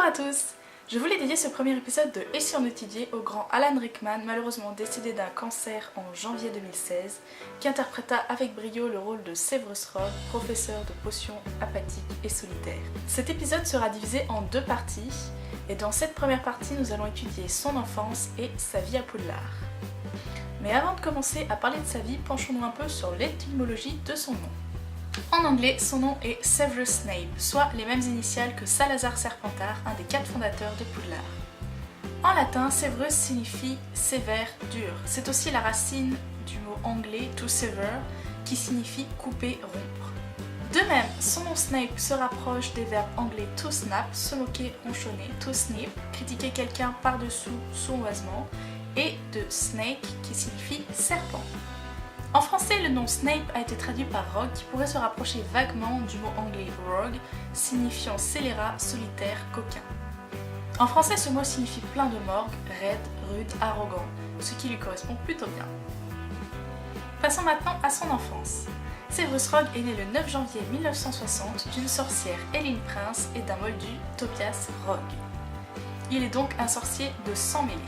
à tous! Je voulais dédier ce premier épisode de Et si on étudiait au grand Alan Rickman, malheureusement décédé d'un cancer en janvier 2016, qui interpréta avec brio le rôle de Severus Rogue, professeur de potions apathique et solitaire. Cet épisode sera divisé en deux parties, et dans cette première partie nous allons étudier son enfance et sa vie à Poudlard. Mais avant de commencer à parler de sa vie, penchons-nous un peu sur l'étymologie de son nom. En anglais, son nom est Severus Snape, soit les mêmes initiales que Salazar Serpentard, un des 4 fondateurs de Poudlard. En latin, Severus signifie sévère, dur. C'est aussi la racine du mot anglais to sever, qui signifie couper, rompre. De même, son nom Snape se rapproche des verbes anglais to snap, se moquer, ronchonner, to snip, critiquer quelqu'un par-dessous, sournoisement, et de snake, qui signifie serpent. En français, le nom Snape a été traduit par Rogue, qui pourrait se rapprocher vaguement du mot anglais rogue, signifiant scélérat, solitaire, coquin. En français, ce mot signifie plein de morgue, raide, rude, arrogant, ce qui lui correspond plutôt bien. Passons maintenant à son enfance. Severus Rogue est né le 9 janvier 1960 d'une sorcière Éline Prince et d'un moldu Topias Rogue. Il est donc un sorcier de sang mêlé.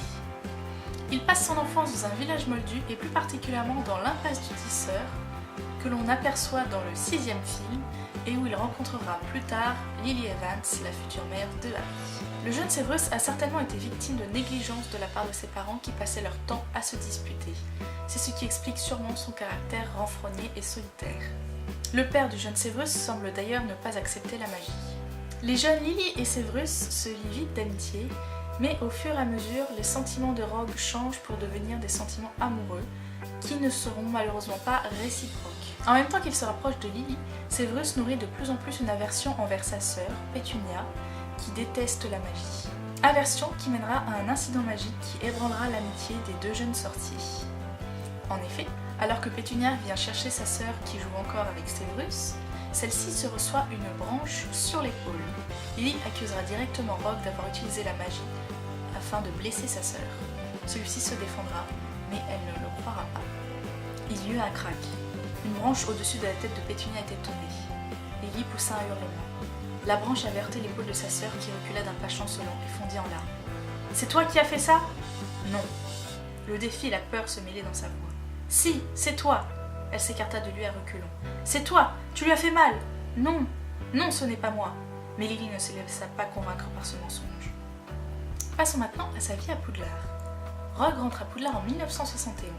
Il passe son enfance dans un village moldu et plus particulièrement dans l'impasse du Tisseur, que l'on aperçoit dans le 6e film et où il rencontrera plus tard Lily Evans, la future mère de Harry. Le jeune Severus a certainement été victime de négligence de la part de ses parents qui passaient leur temps à se disputer. C'est ce qui explique sûrement son caractère renfrogné et solitaire. Le père du jeune Severus semble d'ailleurs ne pas accepter la magie. Les jeunes Lily et Severus se lient vite d'amitié, mais au fur et à mesure, les sentiments de Rogue changent pour devenir des sentiments amoureux, qui ne seront malheureusement pas réciproques. En même temps qu'il se rapproche de Lily, Severus nourrit de plus en plus une aversion envers sa sœur, Pétunia, qui déteste la magie. Aversion qui mènera à un incident magique qui ébranlera l'amitié des deux jeunes sorciers. En effet, alors que Pétunia vient chercher sa sœur qui joue encore avec Severus, celle-ci se reçoit une branche sur l'épaule. Lily accusera directement Rogue d'avoir utilisé la magie afin de blesser sa sœur. Celui-ci se défendra, mais elle ne le croira pas. Il y eut un crack. Une branche au-dessus de la tête de Pétunia était tombée. Lily poussa un hurlement. La branche avait heurté l'épaule de sa sœur qui recula d'un pas chancelant et fondit en larmes. « C'est toi qui as fait ça ?» ?»« Non. » Le défi et la peur se mêlaient dans sa voix. « Si, c'est toi !» Elle s'écarta de lui à reculons. « C'est toi! Tu lui as fait mal !»« Non, non, ce n'est pas moi !» Mais Lily ne se laissa pas convaincre par ce mensonge. Passons maintenant à sa vie à Poudlard. Rogue rentre à Poudlard en 1971,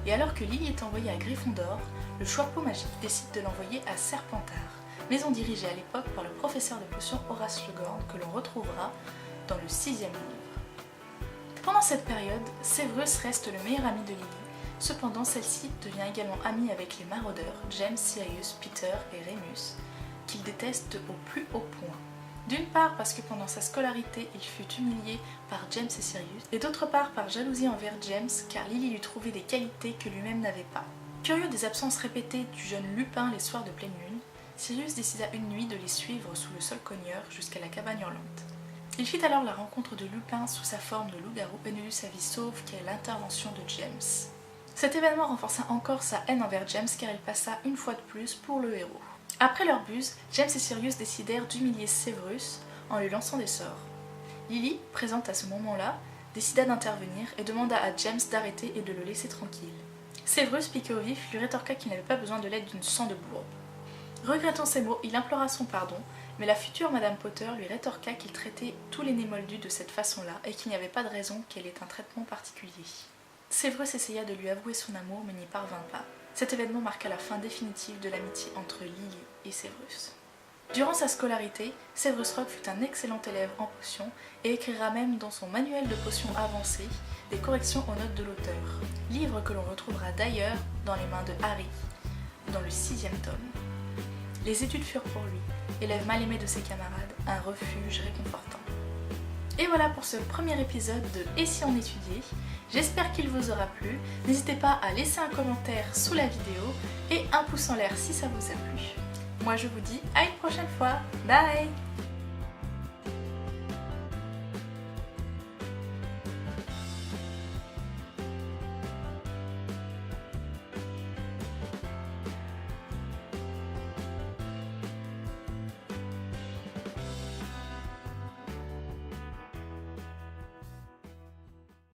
et alors que Lily est envoyée à Gryffondor, le Choixpeau magique décide de l'envoyer à Serpentard, maison dirigée à l'époque par le professeur de potions Horace Slughorn que l'on retrouvera dans le 6e livre. Pendant cette période, Severus reste le meilleur ami de Lily. Cependant, celle-ci devient également amie avec les maraudeurs James, Sirius, Peter et Remus, qu'il déteste au plus haut point. D'une part parce que pendant sa scolarité, il fut humilié par James et Sirius, et d'autre part par jalousie envers James, car Lily lui trouvait des qualités que lui-même n'avait pas. Curieux des absences répétées du jeune Lupin les soirs de pleine lune, Sirius décida une nuit de les suivre sous le sol cogneur jusqu'à la cabane hurlante. Il fit alors la rencontre de Lupin sous sa forme de loup-garou et ne eut sa vie sauve qu'à l'intervention de James. Cet événement renforça encore sa haine envers James car il passa une fois de plus pour le héros. Après leur buse, James et Sirius décidèrent d'humilier Severus en lui lançant des sorts. Lily, présente à ce moment-là, décida d'intervenir et demanda à James d'arrêter et de le laisser tranquille. Severus, piqué au vif, lui rétorqua qu'il n'avait pas besoin de l'aide d'une sang de bourbe. Regrettant ces mots, il implora son pardon, mais la future Madame Potter lui rétorqua qu'il traitait tous les nés moldus de cette façon-là et qu'il n'y avait pas de raison qu'elle ait un traitement particulier. Severus essaya de lui avouer son amour mais n'y parvint pas. Cet événement marqua la fin définitive de l'amitié entre Lily et Severus. Durant sa scolarité, Severus Rogue fut un excellent élève en potions et écrira même dans son manuel de potions avancées des corrections aux notes de l'auteur, livre que l'on retrouvera d'ailleurs dans les mains de Harry, dans le 6e tome. Les études furent pour lui, élève mal aimé de ses camarades, un refuge réconfortant. Et voilà pour ce premier épisode de Et si on étudiait. J'espère qu'il vous aura plu. N'hésitez pas à laisser un commentaire sous la vidéo et un pouce en l'air si ça vous a plu. Moi je vous dis à une prochaine fois. Bye!